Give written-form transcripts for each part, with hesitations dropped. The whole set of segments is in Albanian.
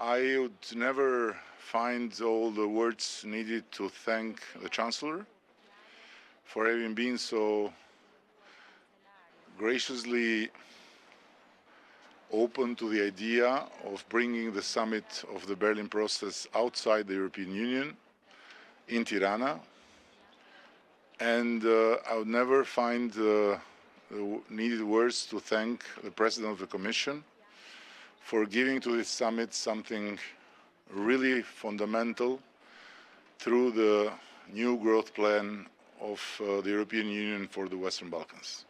I would never find all the words needed to thank the Chancellor for having been so graciously open to the idea of bringing the summit of the Berlin process outside the European Union in Tirana. And I would never find the needed words to thank the President of the Commission for giving to this summit something really fundamental through the new growth plan of the European Union for the Western Balkans.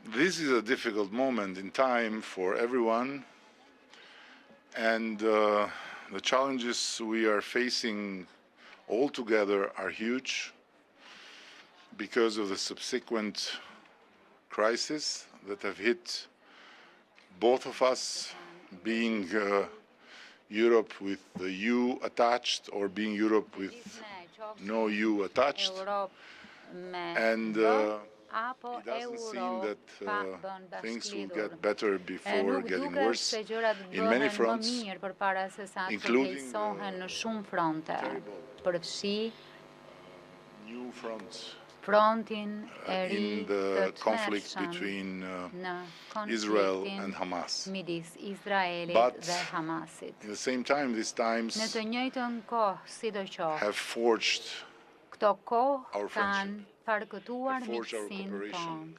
This is a difficult moment in time for everyone, and the challenges we are facing all together are huge because of the subsequent crises that have hit both of us, being Europe with the U attached or being Europe with no U attached. And it doesn't seem that things will get better before getting worse in many fronts, including new fronts in the conflict between Israel and Hamas. But at the same time, these times have forged our friendship, have forged our cooperation,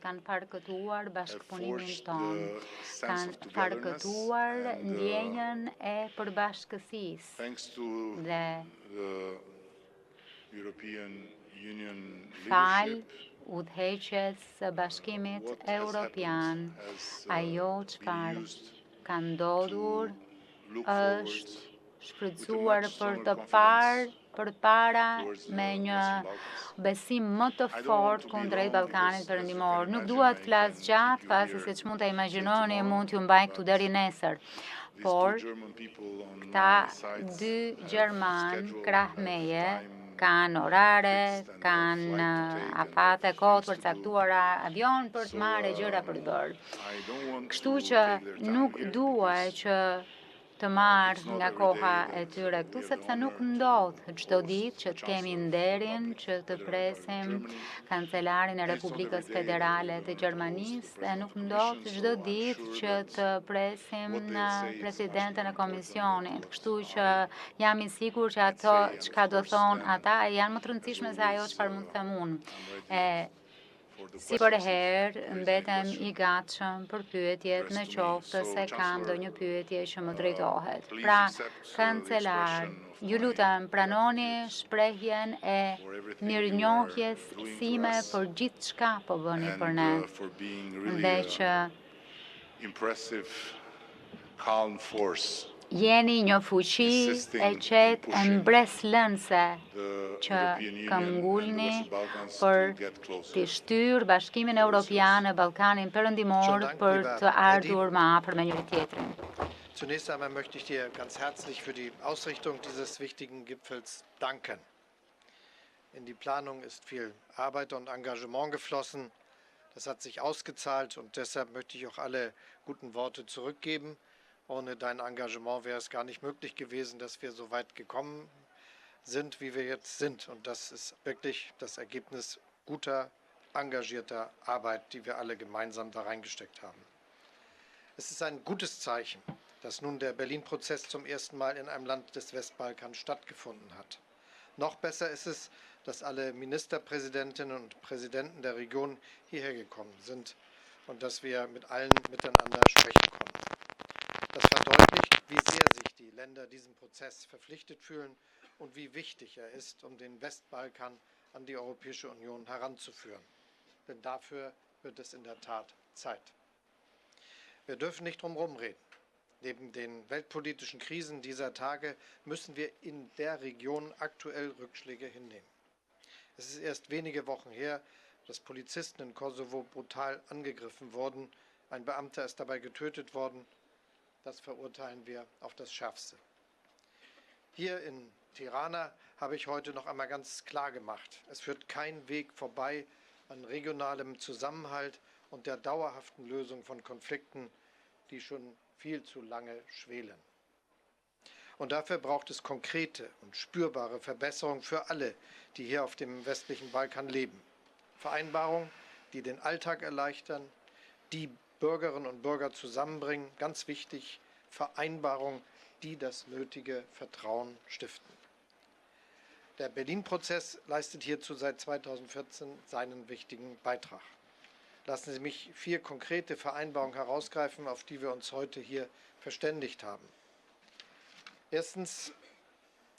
have forged the sense of togetherness, and thanks to the European Union leadership, udhëheqjes së Bashkimit Evropian, ajo çfarë ka ndodhur është shfrytzuar për të parë përpara me një besim më të fortë kundrejt Ballkanit Perëndimor. Nuk dua të flas gjatë, pasi siç mund ta imagjinoni, mund t'ju mbaj këtu deri nesër. Por këta dy Gjerman krah meje kanë orare, kanë afate, kohë të përcaktuara, avion për të marrë gjëra për të bërë. Kështu që nuk dua që të marrë nga koha e tyre këtu, sepse nuk ndodh çdo ditë që të kemi nderin që të presim kancelarin e Republikës Federale të Gjermanisë, dhe nuk ndodh çdo ditë që të presim presidenten e komisionit. Kështu që jam i sigurt që ato çka do thonë ata janë më të rëndësishme se ajo çfarë mund të them unë. Si për herë, mbetem i gatshëm për pyetjet në qoftë se kam ndonjë pyetje që më drejtohet. Pra, kancelar, ju lutem, pranoni shprehjen e mirënjohjes sime për gjithçka po bëni për ne. Dhe që jeni një fuqi e qetë e mbreslënëse që këmbgulni për të shtyrë Bashkimin Evropian e Ballkanin Perëndimor për të ardhur më afër me njëri tjetrin. Zunächst einmal möchte ich dir ganz herzlich für die Ausrichtung dieses wichtigen Gipfels danken. In die Planung ist viel Arbeit und Engagement geflossen. Das hat sich ausgezahlt und deshalb möchte ich auch alle guten Worte zurückgeben. Ohne dein Engagement wäre es gar nicht möglich gewesen, dass wir so weit gekommen sind, wie wir jetzt sind. Und das ist wirklich das Ergebnis guter, engagierter Arbeit, die wir alle gemeinsam da reingesteckt haben. Es ist ein gutes Zeichen, dass nun der Berlin-Prozess zum ersten Mal in einem Land des Westbalkans stattgefunden hat. Noch besser ist es, dass alle Ministerpräsidentinnen und Präsidenten der Region hierher gekommen sind und dass wir mit allen miteinander sprechen konnten. Das verdeutlicht, wie sehr sich die Länder diesem Prozess verpflichtet fühlen und wie wichtig er ist, um den Westbalkan an die Europäische Union heranzuführen. Denn dafür wird es in der Tat Zeit. Wir dürfen nicht drum herum reden. Neben den weltpolitischen Krisen dieser Tage müssen wir in der Region aktuell Rückschläge hinnehmen. Es ist erst wenige Wochen her, dass Polizisten in Kosovo brutal angegriffen wurden. Ein Beamter ist dabei getötet worden. Das verurteilen wir auf das Schärfste. Hier in Tirana habe ich heute noch einmal ganz klar gemacht, es führt kein Weg vorbei an regionalem Zusammenhalt und der dauerhaften Lösung von Konflikten, die schon viel zu lange schwelen. Und dafür braucht es konkrete und spürbare Verbesserungen für alle, die hier auf dem westlichen Balkan leben. Vereinbarungen, die den Alltag erleichtern, die Bürgerinnen und Bürger zusammenbringen. Ganz wichtig, Vereinbarungen, die das nötige Vertrauen stiften. Der Berlin-Prozess leistet hierzu seit 2014 seinen wichtigen Beitrag. Lassen Sie mich 4 konkrete Vereinbarungen herausgreifen, auf die wir uns heute hier verständigt haben. Erstens,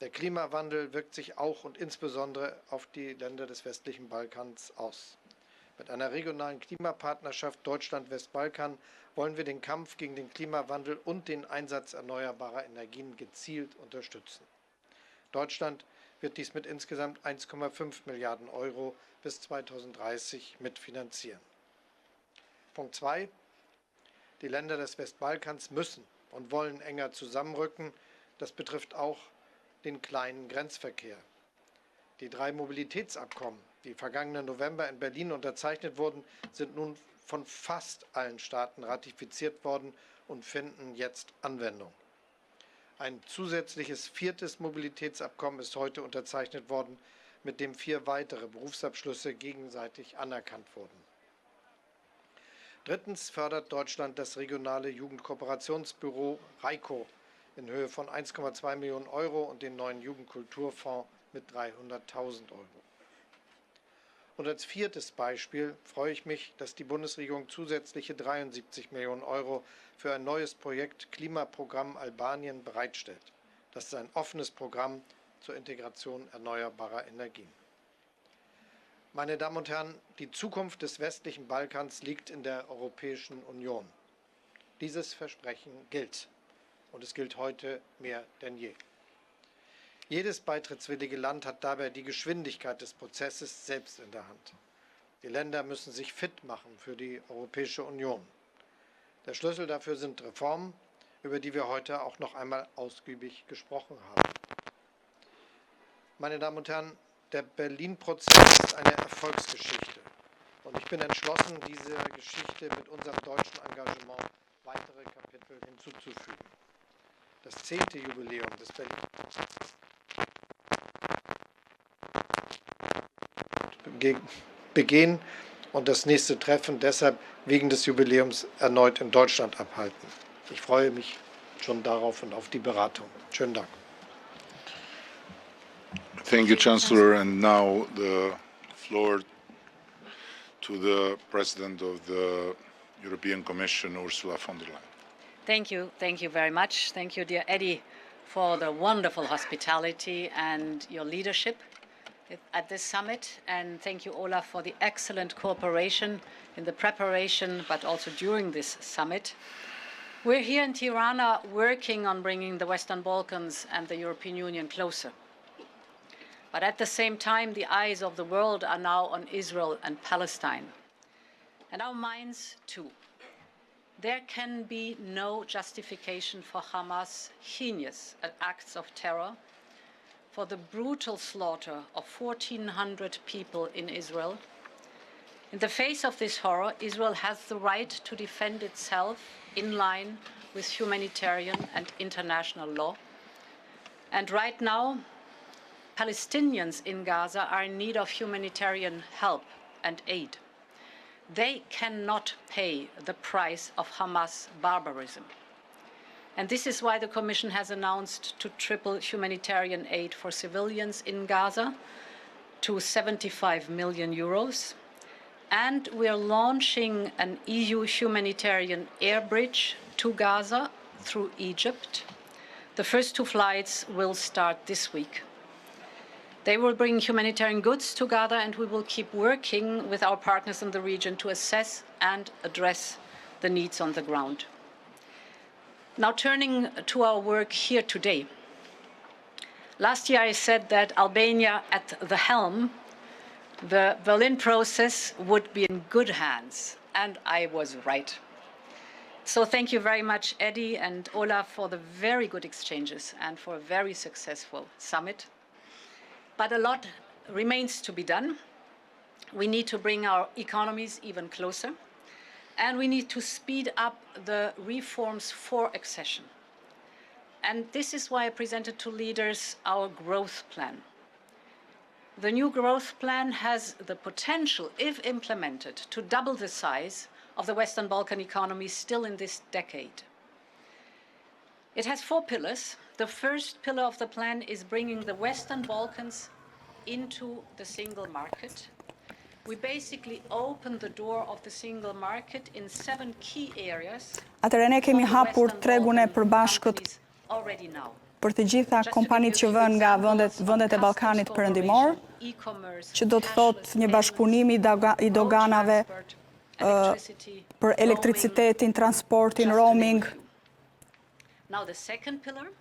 der Klimawandel wirkt sich auch und insbesondere auf die Länder des westlichen Balkans aus. Mit einer regionalen Klimapartnerschaft Deutschland-Westbalkan wollen wir den Kampf gegen den Klimawandel und den Einsatz erneuerbarer Energien gezielt unterstützen. Deutschland wird dies mit insgesamt 1,5 Milliarden Euro bis 2030 mitfinanzieren. Punkt 2. Die Länder des Westbalkans müssen und wollen enger zusammenrücken. Das betrifft auch den kleinen Grenzverkehr. Die 3 Mobilitätsabkommen, die vergangenen November in Berlin unterzeichnet wurden, sind nun von fast allen Staaten ratifiziert worden und finden jetzt Anwendung. Ein zusätzliches 4. Mobilitätsabkommen ist heute unterzeichnet worden, mit dem 4 weitere Berufsabschlüsse gegenseitig anerkannt wurden. Drittens fördert Deutschland das regionale Jugendkooperationsbüro REIKO in Höhe von 1,2 Millionen Euro und den neuen Jugendkulturfonds mit 300.000 Euro. Und als 4. Beispiel freue ich mich, dass die Bundesregierung zusätzliche 73 Millionen Euro für ein neues Projekt Klimaprogramm Albanien bereitstellt. Das ist ein offenes Programm zur Integration erneuerbarer Energien. Meine Damen und Herren, die Zukunft des westlichen Balkans liegt in der Europäischen Union. Dieses Versprechen gilt. Und es gilt heute mehr denn je. Jedes beitrittswillige Land hat dabei die Geschwindigkeit des Prozesses selbst in der Hand. Die Länder müssen sich fit machen für die Europäische Union. Der Schlüssel dafür sind Reformen, über die wir heute auch noch einmal ausgiebig gesprochen haben. Meine Damen und Herren, der Berlin-Prozess ist eine Erfolgsgeschichte. Und ich bin entschlossen, dieser Geschichte mit unserem deutschen Engagement weitere Kapitel hinzuzufügen. Das 10. Jubiläum des Berlin begehen und das nächste Treffen deshalb wegen des Jubiläums erneut in Deutschland abhalten. Ich freue mich schon darauf und auf die Beratung. Schönen Dank. Thank you, Chancellor. And now the floor to the President of the European Commission, Ursula von der Leyen. Thank you very much. Thank you, dear Eddie, for the wonderful hospitality and your leadership at this summit. And thank you, Olaf, for the excellent cooperation in the preparation, but also during this summit. We're here in Tirana working on bringing the Western Balkans and the European Union closer. But at the same time, the eyes of the world are now on Israel and Palestine. And our minds, too. There can be no justification for Hamas' heinous acts of terror, for the brutal slaughter of 1,400 people in Israel. In the face of this horror, Israel has the right to defend itself in line with humanitarian and international law. And right now, Palestinians in Gaza are in need of humanitarian help and aid. They cannot pay the price of Hamas barbarism. And this is why the Commission has announced to triple humanitarian aid for civilians in Gaza to 75 million euros. And we are launching an EU humanitarian air bridge to Gaza through Egypt. The first 2 flights will start this week. They will bring humanitarian goods to Gaza, and we will keep working with our partners in the region to assess and address the needs on the ground. Now, turning to our work here today. Last year, I said that Albania at the helm, the Berlin process would be in good hands, and I was right. So thank you very much, Eddie and Olaf, for the very good exchanges and for a very successful summit. But a lot remains to be done. We need to bring our economies even closer. And we need to speed up the reforms for accession. And this is why I presented to leaders our growth plan. The new growth plan has the potential, if implemented, to double the size of the Western Balkan economy still in this decade. It has 4 pillars. The first pillar of the plan is bringing the Western Balkans into the single market. We basically open the door of the single market in 7 key areas. Atëherë ne kemi hapur tregun e përbashkët already now. Për të gjitha kompanitë që vënë nga vendet e Ballkanit Perëndimor, që do të thotë një bashkëpunim i doganave për elektricitetin, transportin, roaming. Now the second pillar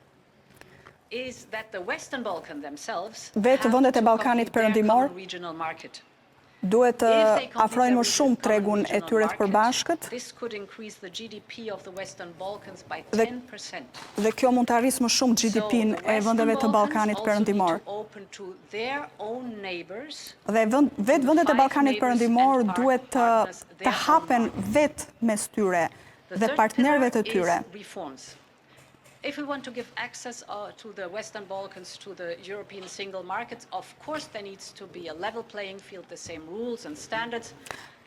is that the Western Balkans themselves vetë vendet e Ballkanit Perëndimor regional market. Duhet të afrojnë më shumë tregun e tyre të përbashkët dhe kjo mund të arrisë më shumë GDP-n e vendeve të Ballkanit Perëndimor. Dhe vetë vendet e Ballkanit Perëndimor duhet të hapen vetë mes tyre dhe partnerëve të tyre. If we want to give access to the Western Balkans to the European single markets, of course there needs to be a level playing field, the same rules and standards.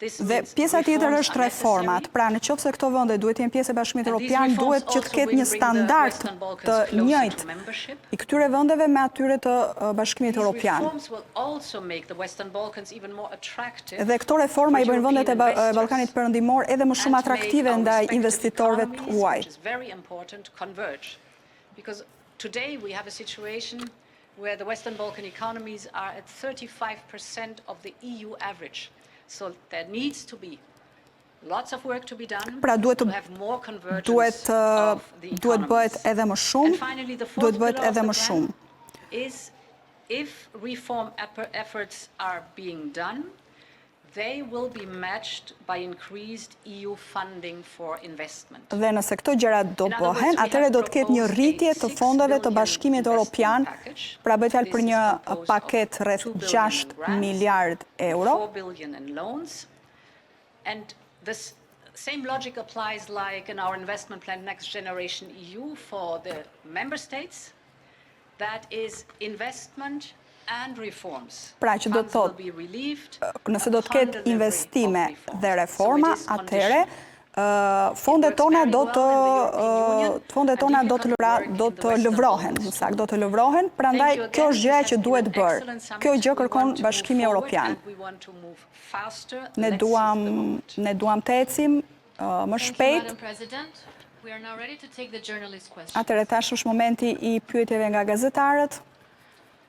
Dhe pjesa tjetër është reformat. Pra në qoftë se këto vende duhet të jenë pjesë e Bashkimit Evropian, duhet që të ketë një standard të njëjtë i këtyre vendeve me atyre të Bashkimit Evropian. Dhe këto reforma i bëjnë vendet e Ballkanit Perëndimor edhe më shumë atraktive ndaj investitorëve tuaj. Because today we have a situation where the Western Balkan economies are at 35% of the EU average. So there needs to be lots of work to be done to have more convergence of the economies. Duhet bëhet edhe më shumë. And finally, the fourth pillar of the plan is if reform efforts are being done, they will be matched by increased EU funding for investment. Dhe nëse këto gjëra do bëhen, atëherë do të ketë një rritje të fondeve të Bashkimit Evropian, pra bëhet fjalë për një paketë rreth 6 miliard euro. 4 billion in loans. And this same logic applies like in our investment plan Next Generation EU for the member states. That is investment and reforms. Pra që do të thotë, nëse do të ketë investime dhe reforma, atëherë fondet tona do të lëvrohen, prandaj kjo është gjëja që duhet bërë. Kjo gjë kërkon Bashkimi Evropian. Ne duam të ecim më shpejt. Atëherë tash është momenti i pyetjeve nga gazetarët.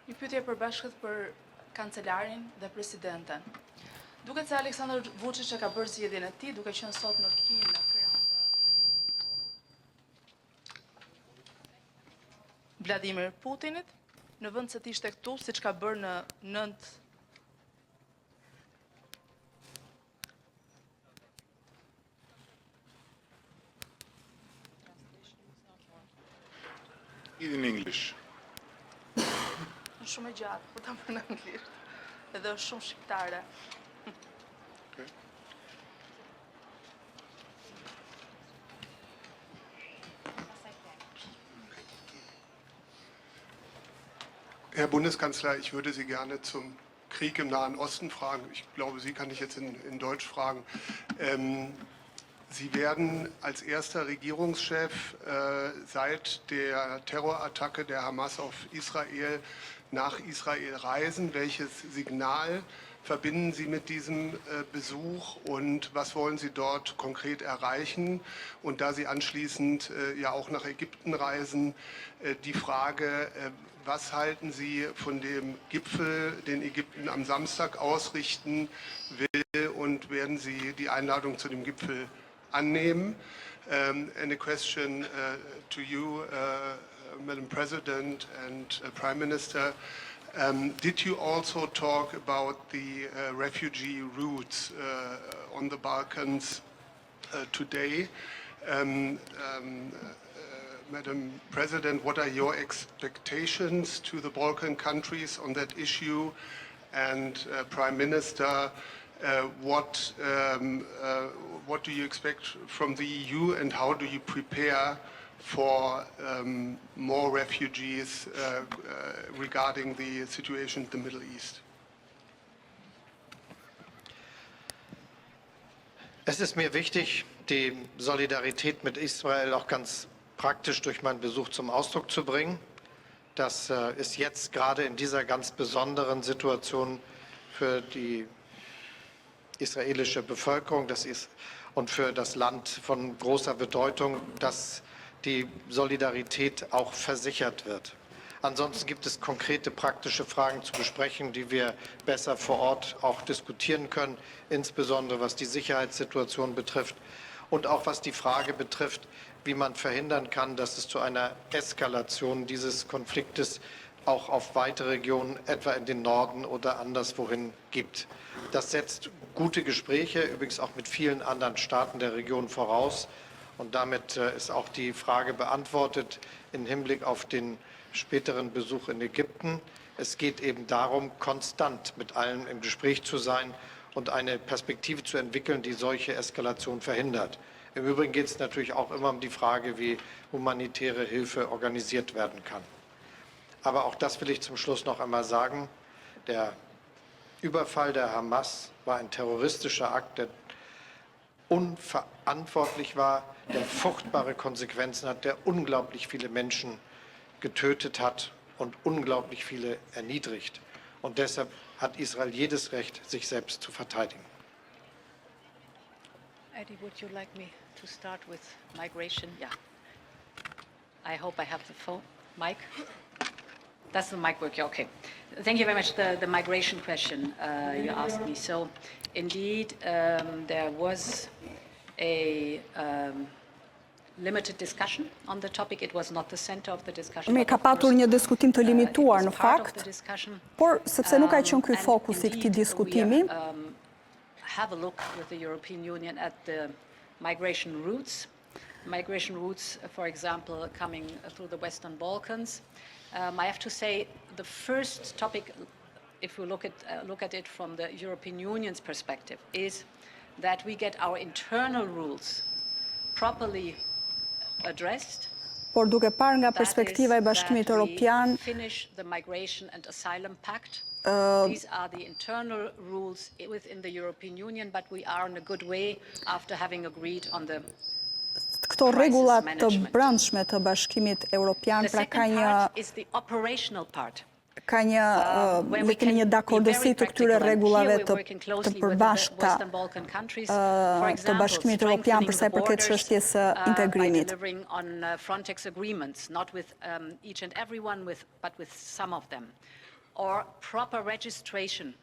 Një pyetje e përbashkët për kancelarin dhe presidenten. Duket se Aleksandar Vučić ka bërë zgjedhjen e tij, duke qenë sot në Kiev në krah të Vladimir Putinit, në vend se të ishte këtu, siç ka bërë në 9 In English. Shumë e gjatë, po ta bërë në anglisht. Edhe është shumë shqiptare. Okay. Herr Bundeskanzler, ich würde Sie gerne zum Krieg im Nahen Osten fragen. Ich glaube, Sie kann ich jetzt in Deutsch fragen. Sie werden als erster Regierungschef seit der Terrorattacke der Hamas auf Israel nach Israel reisen. Welches Signal verbinden Sie mit diesem Besuch und was wollen Sie dort konkret erreichen? Und da Sie anschließend ja auch nach Ägypten reisen, die Frage, was halten Sie von dem Gipfel, den Ägypten am Samstag ausrichten will und werden Sie die Einladung zu dem Gipfel annehmen? And a question to you, Madam President and Prime Minister. Did you also talk about the refugee routes on the Balkans today? Madam President, what are your expectations to the Balkan countries on that issue? And Prime Minister, what do you expect from the EU, and how do you prepare for more refugees regarding the situation in the Middle East? Es ist mir wichtig, die Solidarität mit Israel auch ganz praktisch durch meinen Besuch zum Ausdruck zu bringen. Das ist jetzt gerade in dieser ganz besonderen Situation für die israelische Bevölkerung und für das Land von großer Bedeutung, dass die Solidarität auch versichert wird. Ansonsten gibt es konkrete praktische Fragen zu besprechen, die wir besser vor Ort auch diskutieren können, insbesondere was die Sicherheitssituation betrifft und auch was die Frage betrifft, wie man verhindern kann, dass es zu einer Eskalation dieses Konfliktes auch auf weitere Regionen, etwa in den Norden oder anderswohin gibt. Das setzt gute Gespräche, übrigens auch mit vielen anderen Staaten der Region voraus. Und damit ist auch die Frage beantwortet im Hinblick auf den späteren Besuch in Ägypten. Es geht eben darum, konstant mit allen im Gespräch zu sein und eine Perspektive zu entwickeln, die solche Eskalation verhindert. Im Übrigen geht es natürlich auch immer um die Frage, wie humanitäre Hilfe organisiert werden kann. Aber auch das will ich zum Schluss noch einmal sagen. Der Überfall der Hamas war ein terroristischer Akt, der unverantwortlich war, der furchtbare Konsequenzen hat, der unglaublich viele Menschen getötet hat und unglaublich viele erniedrigt. Und deshalb hat Israel jedes Recht, sich selbst zu verteidigen. Eddie, would you like me to start with migration? Yeah. I hope I have the phone. Mic? Does the mic work? Yeah, okay. Thank you very much. The migration question you asked me. So, indeed, there was a limited discussion on the topic. It was not the center of the discussion. Ka patur një diskutim të limituar në fakt, por sepse nuk ka qenë ky fokusi i këtij diskutimi, have a look with the European Union at the migration routes. Migration routes, for example, coming through the Western Balkans. I have to say the first topic, if we look at it from the European Union's perspective, is that we get our internal rules properly addressed. Por duke parë nga perspektiva e Bashkimit Evropian, finish the Migration and Asylum Pact. These are the internal rules within the European Union, but we are in a good way after having agreed on the këto rregulla të brendshme të Bashkimit Evropian, pra ka një kemi një dakordësi të këtyre rregullave të përbashkëta të Bashkimit Evropian për sa i përket çështjes së integrimit. On Frontex agreements, not with each and everyone, but with some of them, or proper registration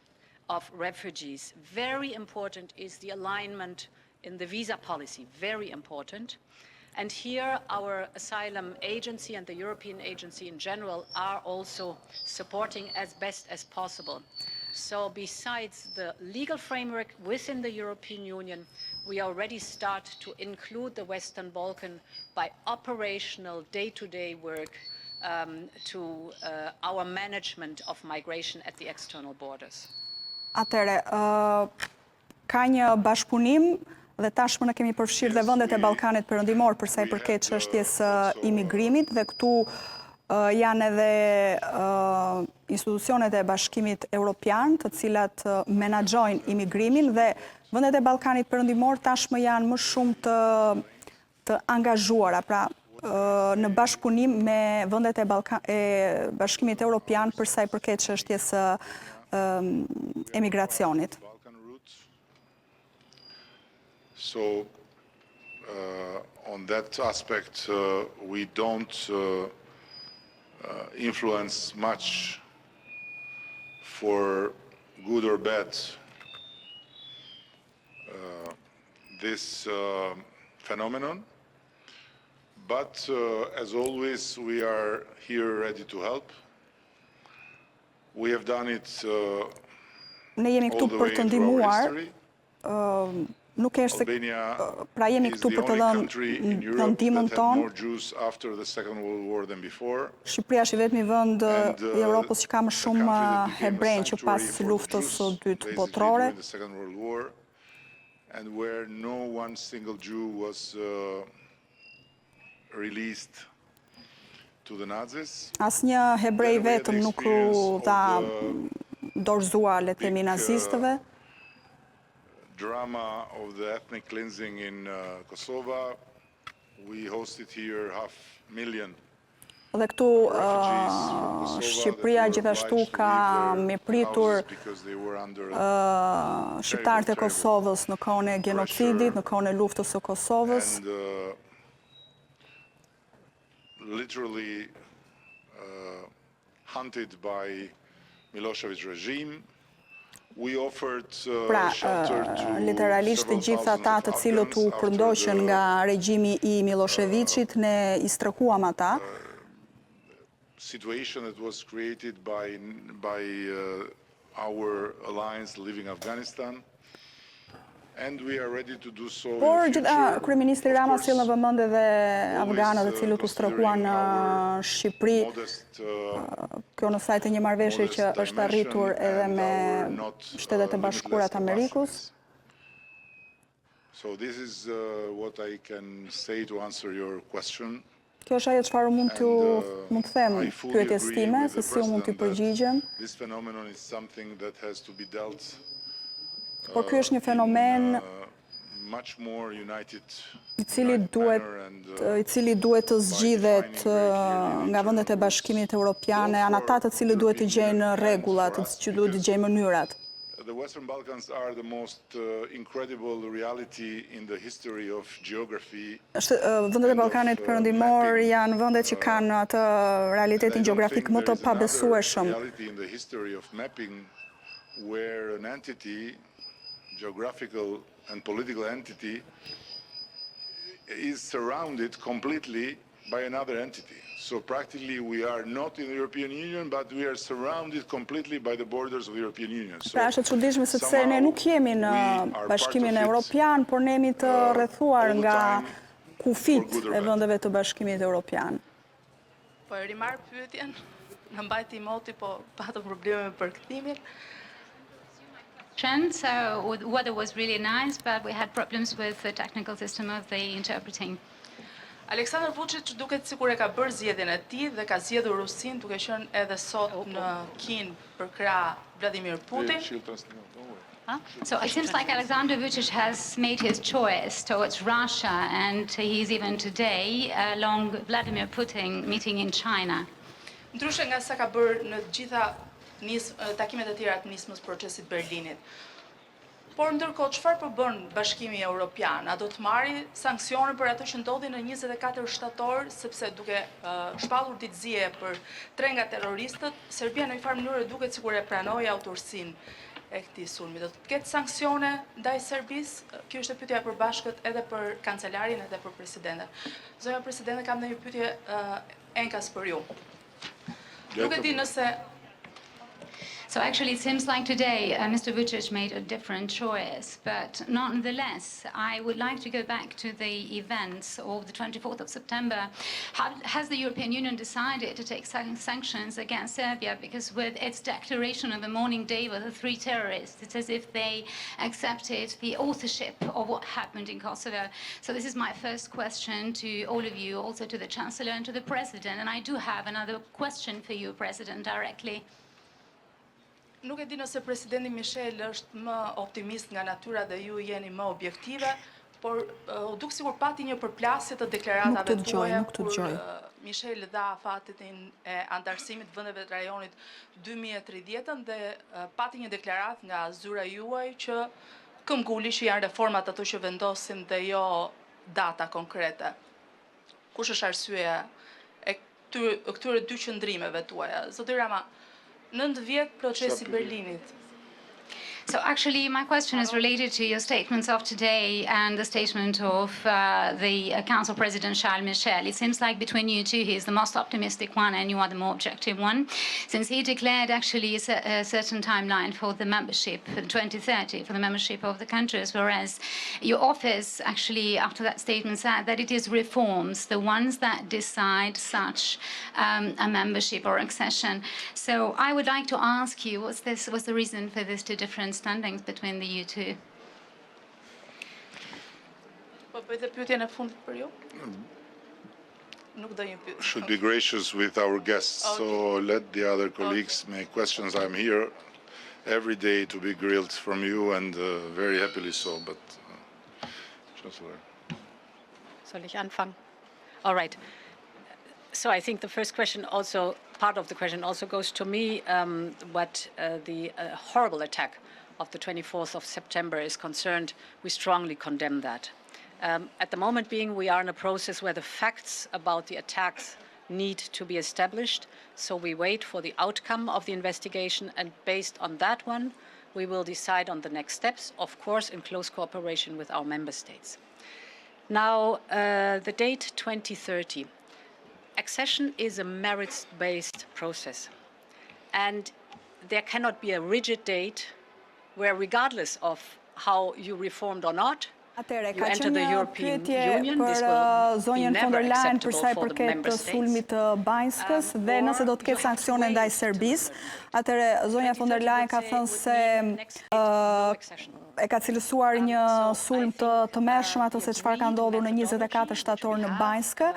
of refugees. Very important is the alignment in the visa policy, very important. And here our asylum agency and the European agency in general are also supporting as best as possible. So besides the legal framework within the European Union, we already start to include the Western Balkan by operational day-to-day work to our management of migration at the external borders. Atëre, ka një bashkëpunim dhe tashmë ne kemi përfshirë dhe vendet e Ballkanit Perëndimor për sa i përket çështjes së imigrimit dhe këtu janë edhe institucionet e Bashkimit Evropian, të cilat menaxhojnë imigrimin dhe vendet e Ballkanit Perëndimor tashmë janë më shumë të angazhuara, pra në bashkëpunim me vendet e Bashkimit Evropian për sa i përket çështjes së emigracionit. So, on that aspect, we don't influence much for good or bad this phenomenon. But as always, we are here ready to help. We have done it ne jemi këtu all the për way të through our ndihmuar history. nuk është se pra jemi këtu për të dhënë ndihmën tonë. Shqipëria është i vetmi vend i Europës që ka më shumë hebrejnë që pas luftës së dytë botërore. And where no one single Jew was released to the Nazis. Asnjë hebrej vetëm nuk u dha dorëzuar le të themi nazistëve. Drama of the ethnic cleansing in Kosova. We hosted here 500,000. Dhe këtu Shqipëria gjithashtu ka mirëpritur shqiptarët e Kosovës në kohën e genocidit, në kohën e luftës së Kosovës. Literally hunted by Milošević regime. We offered shelter to literalisht të gjithë ata të cilët u përndoqën nga regjimi i Miloševićit, ne i strehuam ata. Situation that was created by our alliance Living Afghanistan, and we are ready to do so. Por kryeministri Rama sjell në vëmendje dhe afganët të cilët u strehuan në Shqipëri. Kjo në sajtë një marrëveshje që është arritur edhe me Shtetet e Bashkuara të Amerikës. So this is what I can say to answer your question. Kjo është ajo çfarë mund të them pyetjes time, se si mund të përgjigjem. Por ky është një fenomen i cili duhet të zgjidhet nga vendet e Bashkimit Evropian, janë ata të cilët duhet të gjejnë rregullat, që duhet të gjejnë mënyrat. The Western Balkans are the most incredible reality in the history of geography. Vendet e Ballkanit perëndimor janë vendet që kanë atë realitetin gjeografik më të pabesueshëm. Reality in the history of mapping where an entity, geographical and political entity, is surrounded completely by another entity. So practically we are not in the European Union, but we are surrounded completely by the borders of the European Union. Pra është e çuditshme sepse ne nuk jemi në Bashkimin Evropian, por ne jemi të rrethuar nga kufit e vendeve të Bashkimit Evropian. Po e rimar pyetjen, në mbajti moti, po patëm probleme me përkthimin. So the weather was really nice, but we had problems with the technical system of the interpreting. Aleksandar Vučić duket sikur e ka bërë zgjedhjen e tij dhe ka zgjedhur Rusinë duke qenë edhe sot në Kinë për krah Vladimir Putin. So it seems like Alexander Vučić has made his choice towards Russia, and he's even today along Vladimir Putin meeting in China. Ndryshe nga sa ka bërë në të gjitha takimet e tjera të nismës procesit Berlinit. Por ndërkohë, çfarë po bën Bashkimi Evropian? A do të marrë sanksione për atë që ndodhi në 24 shtator, sepse duke shpallur ditëzie për 3 nga terroristët, Serbia në një farë mënyrë duket sikur e pranoi autorsinë e këtij sulmi. Do të ketë sanksione ndaj Serbisë? Kjo është pyetja e përbashkët edhe për kancelarin edhe për presidenten. Zonja presidente, kam një pyetje enkas për ju. Nuk e di nëse So actually, it seems like today Mr. Vučić made a different choice, but nonetheless, I would like to go back to the events of the 24th of September. Has the European Union decided to take sanctions against Serbia? Because with its declaration on the morning day with the 3 terrorists, it's as if they accepted the authorship of what happened in Kosovo. So this is my first question to all of you, also to the Chancellor and to the President. And I do have another question for you, President, directly. Nuk e di nëse presidenti Michel është më optimist nga natyra dhe ju jeni më objektive, por u duk sikur pati një përplasje të deklaratave tuaja kur Michel dha afatin e antarësimit vendeve të rajonit 2030 dhe pati një deklarat nga zyra juaj që këmbguli që janë reformat ato që vendosin dhe jo data konkrete. Kush është arsyeja e këtyre 2 qëndrimeve tuaja? Zoti Rama, 9 vjet procesi Berlinit. So actually, my question is related to your statements of today and the statement of the Council President Charles Michel. It seems like between you two, he is the most optimistic one and you are the more objective one, since he declared actually a certain timeline for the membership, 2030, for the membership of the countries, whereas your office actually, after that statement, said that it is reforms, the ones that decide such a membership or accession. So I would like to ask you, what's the reason for these two different standings between the you two? Should be gracious with our guests, so let the other colleagues make questions. I'm here every day to be grilled from you, and very happily so, but Chancellor. Soll ich anfangen? All right. So I think the first question also, part of the question also goes to me, what the horrible attack of the 24th of September is concerned. We strongly condemn that. At the moment being, we are in a process where the facts about the attacks need to be established. So we wait for the outcome of the investigation, and based on that one, we will decide on the next steps, of course, in close cooperation with our member states. Now, the date 2030. Accession is a merits-based process, and there cannot be a rigid date where, regardless of how you reformed or not, Atëre, you ka enter qenë the një European pyetje Union. për This will be zonjën von never der Leyen acceptable për sa i for the përket member states. sulmit të Banjskës dhe nëse do të ketë sanksione ndaj Serbisë. Atëre, zonja von der Leyen ka thënë se e ka cilësuar një sulm të tmerrshëm ato se çfarë ka ndodhur në 24 shtator në Banjskë.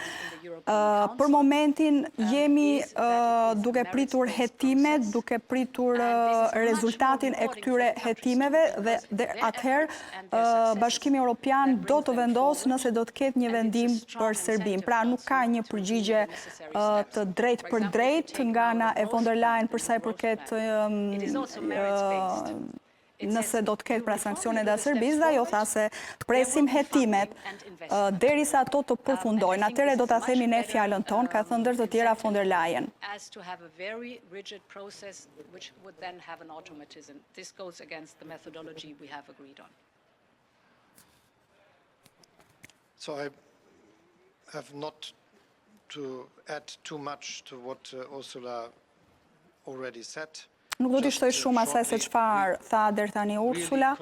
Për momentin jemi duke pritur hetimet, duke pritur rezultatin e këtyre hetimeve dhe atëherë Bashkimi Evropian do të vendosë nëse do të ketë një vendim për Serbin. Pra nuk ka një përgjigje të drejt për drejt nga ana e von der Leyen për sa i përket nëse do të ketë pra sanksione ndaj Serbisë, dhe ajo tha se presim hetimet derisa ato të përfundojnë. Atëherë do ta themi ne fjalën tonë, ka thënë ndër të tjera von der Leyen. As to have a very rigid process which would then have an automatism. This goes against the methodology we have agreed on. So I have not to add too much to what Ursula already said. Nuk do t'i shtoj shumë asaj se çfarë tha deri tani Ursula.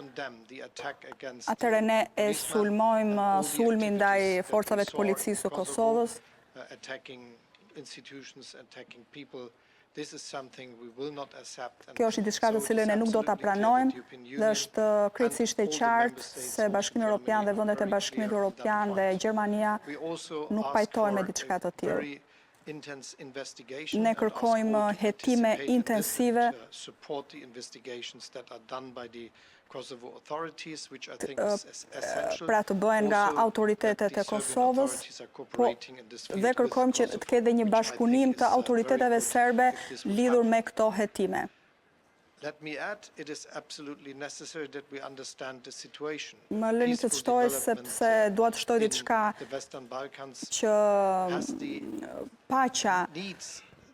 Atëherë ne e sulmojmë sulmin ndaj forcave të policisë së Kosovës. Kjo është diçka të cilën ne nuk do ta pranojmë dhe është krejtësisht e qartë se Bashkimi Evropian dhe vendet e Bashkimit Evropian dhe Gjermania nuk pajtohen me diçka të tillë. Ne kërkojmë hetime intensive pra të bëhen nga autoritetet e Kosovës, dhe kërkojmë që të ketë një bashkëpunim të autoriteteve serbe lidhur me këto hetime. Let me add, it is absolutely necessary that we understand the situation. Më lëni të shtoj sepse dua të shtoj diçka që paqja,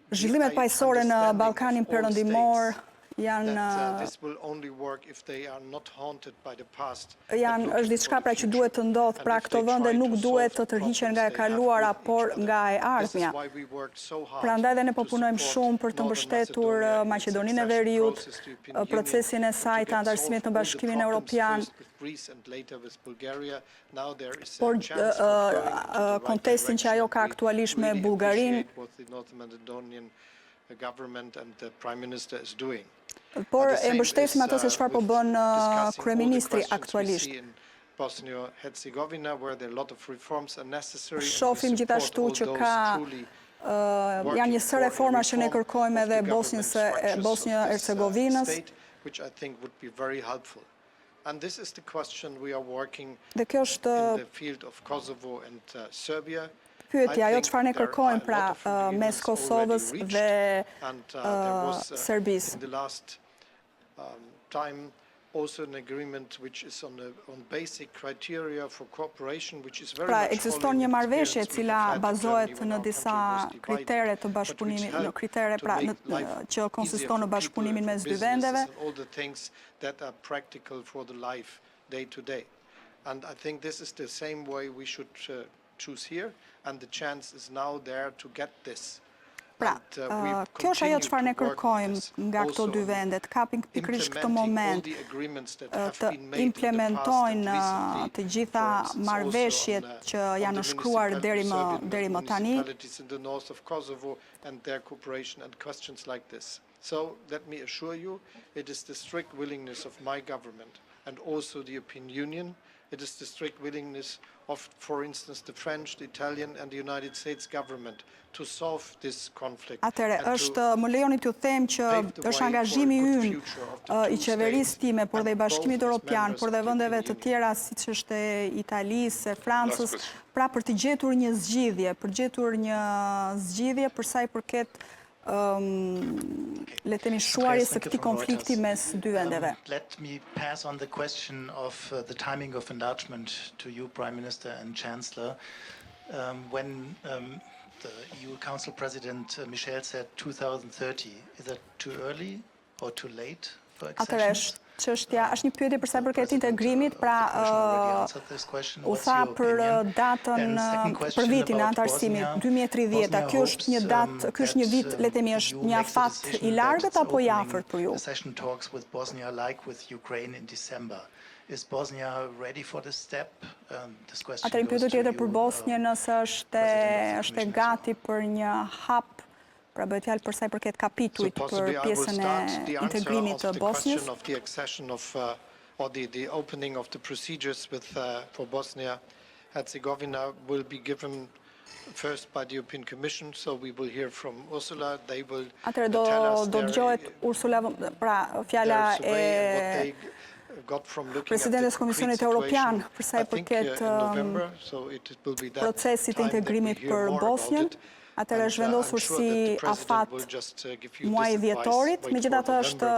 zhvillimet paqësore në Ballkanin Perëndimor është diçka pra që duhet të ndodhë, pra këto vende nuk duhet të tërhiqen nga e kaluara, por nga e ardhmja. Prandaj dhe ne po punojmë shumë për të mbështetur Maqedoninë e Veriut, procesin e saj të anëtarësimit në Bashkimin Evropian, por kontestin që ajo ka aktualisht me Bullgarinë, por e mbështesim atë se çfarë po bën kryeministri aktualisht. Shohim gjithashtu që janë një sër reforma që ne kërkojmë edhe Bosnjë-Hercegovinës. Dhe kjo është pyetja, ajo çfarë ne kërkojmë pra mes Kosovës dhe Serbisë. also an agreement which is on basic criteria for cooperation, which is very Pra, much ekziston një marrëveshje e cila bazohet në disa kritere të bashkëpunimit, në kritere pra që konsiston në bashkëpunimin mes dy vendeve. All the things that are practical for the life day to day. And I think this is the same way we should choose here, and the chance is now there to get this. Pra, kjo është ajo çfarë ne kërkojmë nga këto dy vende, të kapin pikërisht këtë moment, të implementojnë të gjitha marrëveshjet që janë shkruar deri më tani. So let me assure you, it is the strict willingness of my government and also the European Union. It is the strict willingness of, for instance, the French, the Italian and the United States government to solve this conflict. Atëre, më lejoni t'ju them që është angazhimi ynë i qeverisë time, por dhe i Bashkimit Evropian, por dhe vendeve të tjera siç është e Italisë, e Francës, pra për të gjetur një zgjidhje, për sa i përket le themi shuarjes së këtij konflikti mes dy vendeve. Let me pass on the question of the timing of enlargement to you, Prime Minister and Chancellor. When the EU Council President Michel said 2030, is that too early or too late for accession? Çështja është një pyetje për sa i përket integrimit, pra u tha për datën për vitin e antarësimit 2030. Ky është një datë, ky është një vit, le të themi, është një afat i largët apo i afërt për ju? Accession talks with Bosnia, like with Ukraine in December. Is Bosnia ready for this step? This question. Atëherë një pyetje tjetër për Bosnjën, nëse është e gati për një hap. Pra bëhet fjalë për sa i përket kapitujt për pjesën e integrimit të Bosnjës. The opening of the procedures for Bosnia Herzegovina will be given first by the European Commission, so we will hear from Ursula. They will tell us do dëgjohet Ursula, pra fjala e Presidentes Komisionit Evropian për sa i përket procesit të integrimit për Bosnjën. Atëherë është vendosur si afat muaji dhjetorit, megjithatë është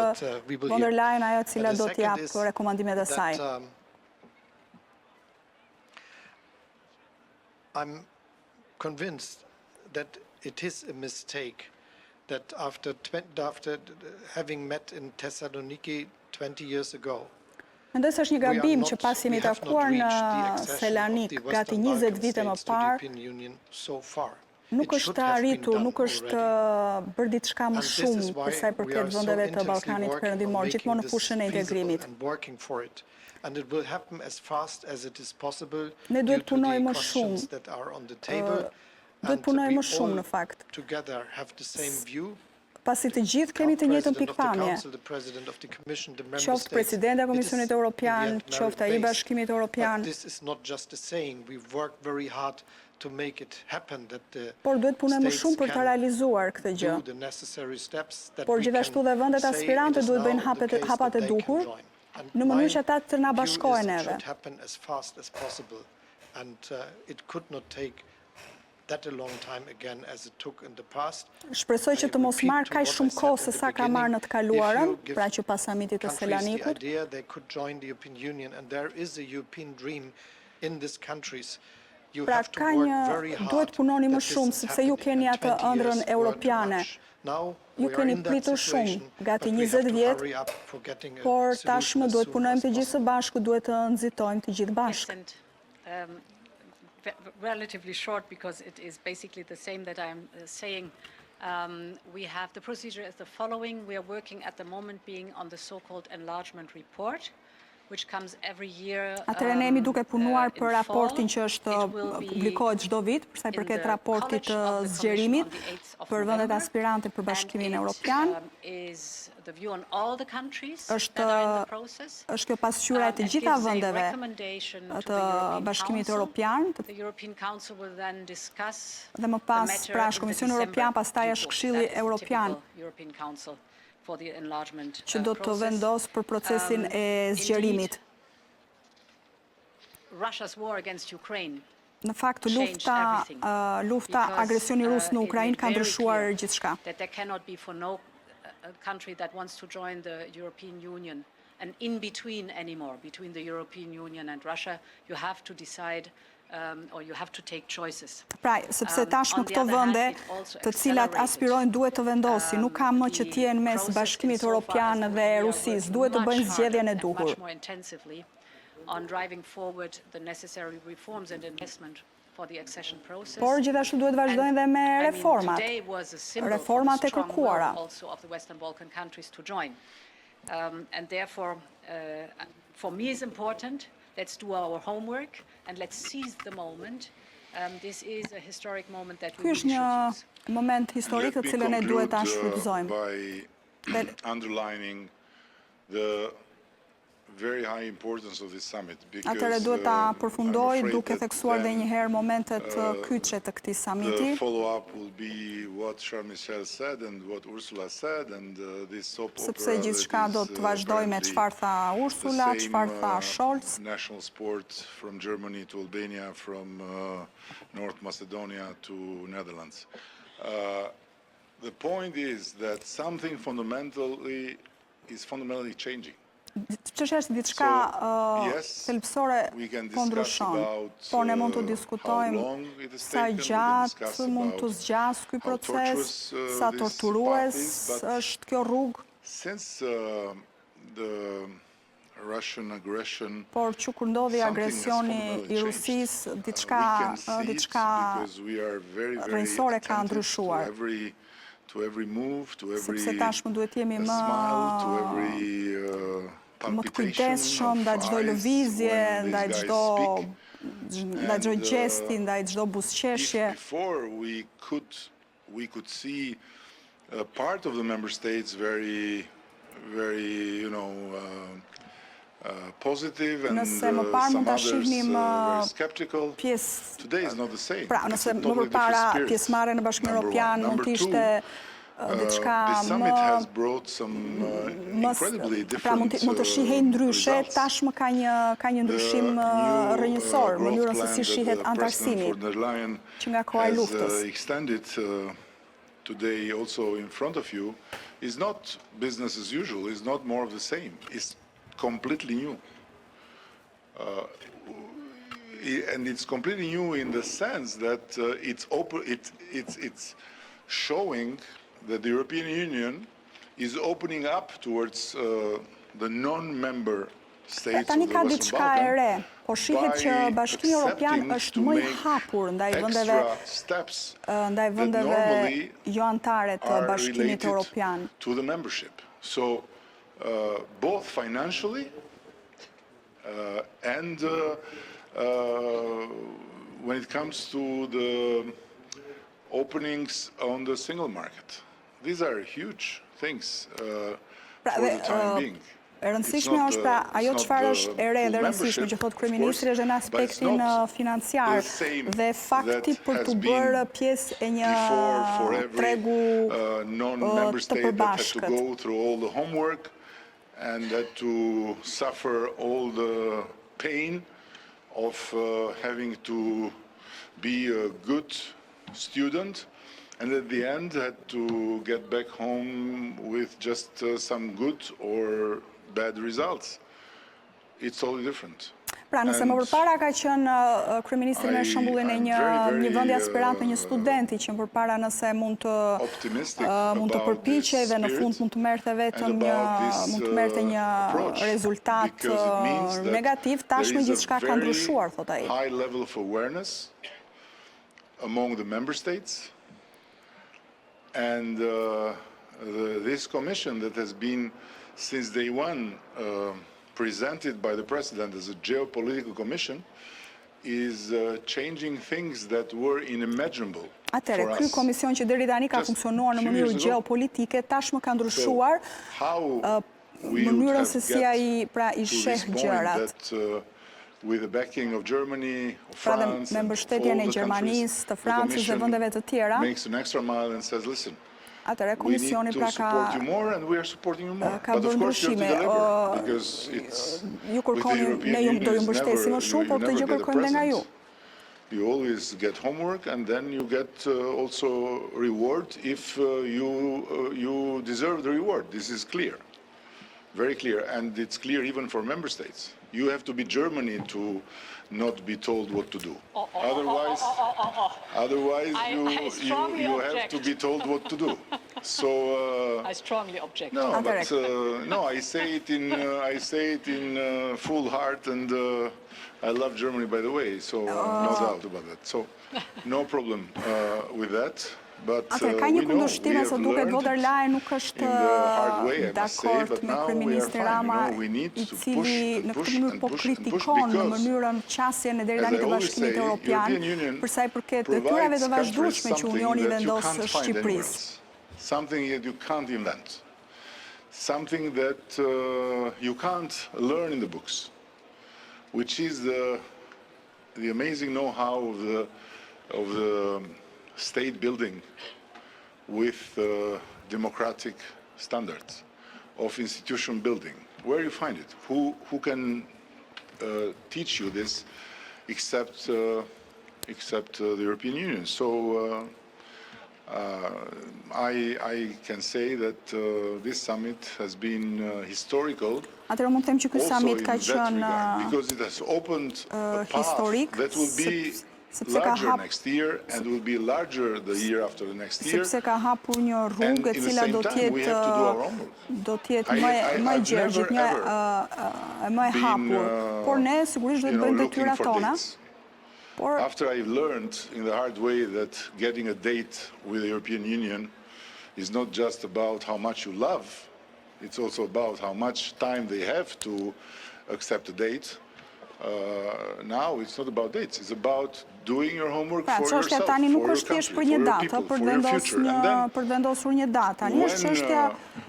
von der Leyen ajo e cila do t'i japë rekomandimet e saj. I'm convinced that it is a mistake that after having met in Thessaloniki 20 years ago, Mendoj se është një gabim që pas jemi takuar në Selanik gati 20 vite më parë, nuk është arritur, nuk është bërë diçka më shumë për sa i përket vendeve të Ballkanit Perëndimor, gjithmonë në fushën e integrimit. Ne duhet punojmë më shumë. Duhet punojmë më shumë në fakt. Pasi të gjithë kemi të njëjtën pikpamje. Qoftë Presidenti i Komisionit Evropian, qoftë ai i Bashkimit Evropian. Por duhet punojmë më shumë për të realizuar këtë gjë. Por gjithashtu dhe vendet aspirante duhet bëjnë hapat e duhur në mënyrë që ata të na bashkohen neve. Shpresoj që të mos marrë kaq shumë kohë se sa ka marrë në të kaluarën, pra që pas samitit të Selanikut. Pra duhet punoni më shumë, sepse ju keni atë ëndrrën europiane. Ju keni pritur shumë, gati 20 vjet, por tashmë duhet punojmë të gjithë së bashku, duhet të nxitojmë të gjithë bashkë. Relatively short, because it is basically the same that I'm saying. We have the procedure as the following. We are working at the moment being on the so-called enlargement report, which comes every year. Atëherë ne jemi duke punuar për raportin që është publikohet çdo vit, për sa i përket raportit të zgjerimit për vendet aspirante për Bashkimin Evropian. Është kjo pasqyruar e të gjitha vendeve të Bashkimit Evropian. Dhe më pas, pra është Komisioni Evropian, pastaj është Këshilli Evropian, që do të vendos për procesin e zgjerimit. Në fakt, lufta agresioni rus në Ukrainë ka ndryshuar gjithçka. an in-between anymore between the European Union and Russia. You have to decide or you have to take choices. Pra, sepse tashmë këto vende të cilat aspirojnë duhet të vendosin, nuk ka më që të jenë mes Bashkimit Evropian dhe Rusisë, duhet të bëjnë zgjedhjen e duhur. On driving forward the necessary reforms and investment for the accession process. Por gjithashtu duhet vazhdojnë dhe me reformat. Reformat e kërkuara. Also of the Western Balkan countries to join. And therefore, for me is important. Let's do our homework and let's seize the moment. This is a historic moment that we really should use. Ky është një moment historik të cilën ne duhet ta shfrytëzojmë. By underlining the very high importance of this summit. Atëherë duhet ta përfundoj duke theksuar edhe një herë momentet kyçe të këtij samiti. The follow-up will be what Charles Michel said and what Ursula said and this soap opera. Sepse gjithçka do të vazhdoj me çfarë tha Ursula, çfarë tha Scholz. National sport from Germany to Albania, from North Macedonia to Netherlands. The point is that something fundamentally changing. Ç'është është diçka thelbësore po ndryshon, por ne mund të diskutojmë sa gjatë mund të zgjas ky proces, sa torturues është kjo rrugë. Por që kur ndodhi agresioni i Rusisë, diçka rrënjësore ka ndryshuar. Sepse tashmë duhet jemi më të kujdesshëm ndaj çdo lëvizje, ndaj çdo gjesti, ndaj çdo buzëqeshje. Before we could see part of the member states very positive and some others very skeptical. Today is not the same. Pra, nëse më përpara pjesëmarrja në Bashkimin Evropian mund të ishte diçka më pra mund të shihej ndryshe, tashmë ka një ndryshim rrënjësor, mënyrën se si shihet antarësimi që nga koha e luftës. Today also in front of you is not business as usual, is not more of the same, it's completely new. And it's completely new in the sense that it's showing that the European Union is opening up towards the non-member states Tani of the ka Western diçka e re, por shihet që Bashkimi Evropian është më i hapur ndaj vendeve jo anëtare të Bashkimit Evropian. To the membership. So both financially and when it comes to the openings on the single market. These are huge things for the time being. E rëndësishme është pra ajo çfarë është e re dhe rëndësishme që thotë kryeministri është në aspektin financiar dhe fakti për të bërë pjesë e një tregu të përbashkët. Go through all the homework and had to suffer all the pain of having to be a good student and at the end had to get back home with just some good or bad results. It's totally different. Pra, nëse më përpara ka qenë kryeministri me shembullin e një vendi aspirant me një studenti që më përpara nëse mund të përpiqej dhe në fund mund të merrte një rezultat negativ, tashmë gjithçka ka ndryshuar, thot ai. High level of awareness among the member states and this commission that has been since day one presented by the president as a geopolitical commission is changing things that were unimaginable. Atëherë, ky komision që deri tani ka funksionuar në mënyrë geopolitike, tashmë ka ndryshuar mënyrën se si ai pra i sheh gjërat. With the backing of Germany, of France, me mbështetjen e Gjermanisë, të Francës dhe vendeve të tjera, makes an extra mile and says, listen, atëherë komisioni pra ka bërë ndryshime. Ju kërkoni, ne do ju mbështesim më shumë, por këtë gjë kërkojmë dhe nga ju. You always get homework and then you get also reward if you deserve the reward. This is clear. very clear, and it's clear even for member states. You have to be Germany to not be told what to do. Otherwise, you have to be told what to do. So I strongly object. no, but no, I say it in full heart, and I love Germany, by the way. So no doubt about that. So no problem with that. Atëherë, ka një kundërshtim se duket von der Leyen nuk është dakord me kryeministin Rama, I cili në këtë mënyrë po kritikon në mënyrën qasjen e deri tani të Bashkimit Evropian për sa I përket detyrave të vazhdueshme që Unioni vendos Shqipërisë. Something that you can't invent. Something that you can't learn in the books, which is the amazing know-how of the state building with democratic standards of institution building. Where you find it? Who can teach you this except the European Union? So I can say that this summit has been historical. Atëherë mund të them që ky summit ka qenë because it has opened a path that will be larger next year and will be larger the year after the next year. Sepse ka hapur një rrugë e cila do të jetë më e gjergjit, më e hapur. Por ne sigurisht do të bëjmë detyrat tona. After I've learned in the hard way that getting a date with the European Union is not just about how much you love, it's also about how much time they have to accept a date. Now it's not about dates, it's about doing your homework for yourself, for your country, for your people, for your future. And then when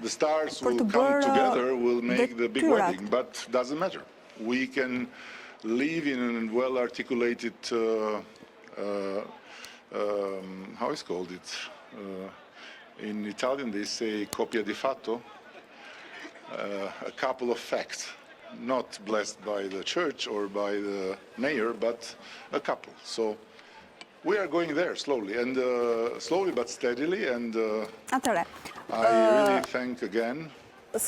the stars will come together, we'll make the big wedding, but doesn't matter. We can live in a well-articulated, how is called it? In Italian they say copia di fatto, a couple of facts. Not blessed by the church or by the mayor, but a couple. So we are going there slowly but steadily. And I really thank again the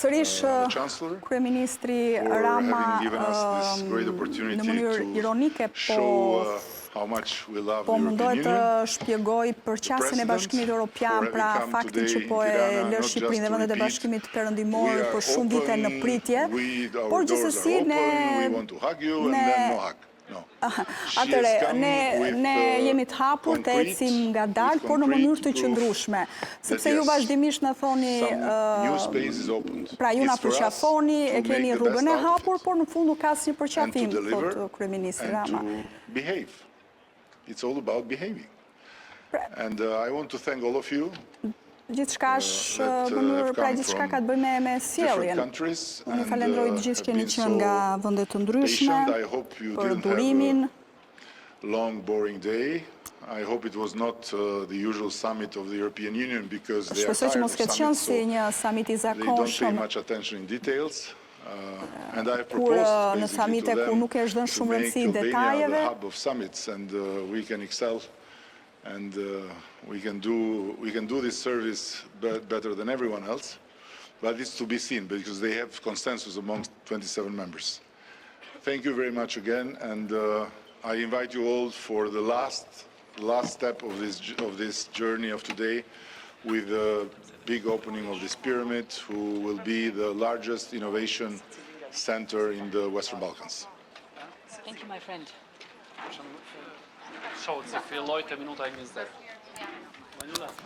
Chancellor Rama for having given us this great opportunity to show how much we love the European Union. Shpjegoj për qasjen e Bashkimit Evropian, pra faktin që po e lë Shqipërinë dhe vendet e Bashkimit Perëndimor për shumë vite në pritje, por gjithsesi ne jemi të hapur të ecim ngadalë, por në mënyrë të qëndrueshme, sepse ju vazhdimisht na thoni, pra ju na përqafoni, e keni rrugën e hapur, por në fund nuk ka asnjë përqafim, thotë kryeministri Rama. It's all about behaving. And I want to thank all of you. Gjithçka ka të bëjë me sjelljen. Unë falenderoj të gjithë që keni qenë nga vende të ndryshme për durimin. Long boring day. I hope it was not the usual summit of the European Union because they are tired of summits, so they don't pay much attention in details. And I proposed basically to them to make Albania the hub of summits, and we can excel, and we can do this service better than everyone else. But it's to be seen because they have consensus amongst 27 members. Thank you very much again, and I invite you all for the last step of this journey of today, with the big opening of this pyramid, who will be the largest innovation center in the Western Balkans. Thank you, my friend. Scholz, fillojte minuta e 20.